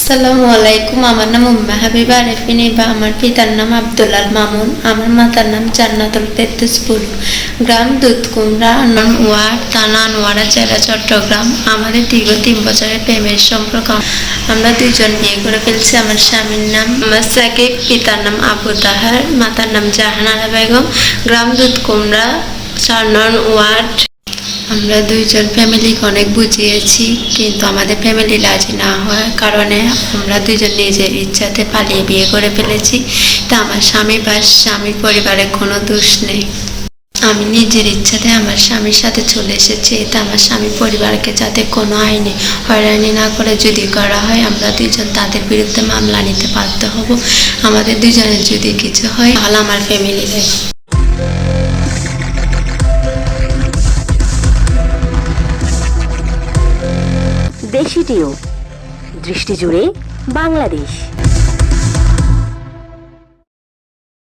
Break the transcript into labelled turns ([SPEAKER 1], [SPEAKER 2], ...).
[SPEAKER 1] আসসালামু আলাইকুম। আমার নাম উম্মা হাবিবা আরেফিন ইবা। আমার পিতার নাম আব্দুল আল মামুন। আমার মাতার নাম জান্নাতুল ফেরদৌস। গ্রাম দুধকুমড়া, ওয়ার্ড থানা আনোয়ারা, জেলা চট্টগ্রাম। আমাদের দীর্ঘ 3 বছরের প্রেমের সম্পর্ক। আমরা দুইজন বিয়ে করে ফেলছি। আমার স্বামীর নাম আমার সাকিব, পিতার নাম আবু তাহার, মাতার নাম জাহানারা বেগম। গ্রাম দুধকুমড়া, 4 নং ওয়ার্ড। আমরা দুইজন ফ্যামিলিকে অনেক বুঝিয়েছি, কিন্তু আমাদের ফ্যামিলি রাজি না হওয়ার কারণে আমরা দুইজন নিজের ইচ্ছাতে পালিয়ে বিয়ে করে ফেলেছি। তা আমার স্বামী বা স্বামীর পরিবারের কোনো দোষ নেই। আমি নিজের ইচ্ছাতে আমার স্বামীর সাথে চলে এসেছি। এটা আমার স্বামীর পরিবারকে যাতে কোনো আইনে হয়রানি না করে, যদি করা হয় আমরা দুইজন তাদের বিরুদ্ধে মামলা নিতে বাধ্য হব। আমাদের দুজনের যদি কিছু হয় তাহলে আমার ফ্যামিলি দেয়।
[SPEAKER 2] দেশি টিউব, দৃষ্টি জুড়ে বাংলাদেশ।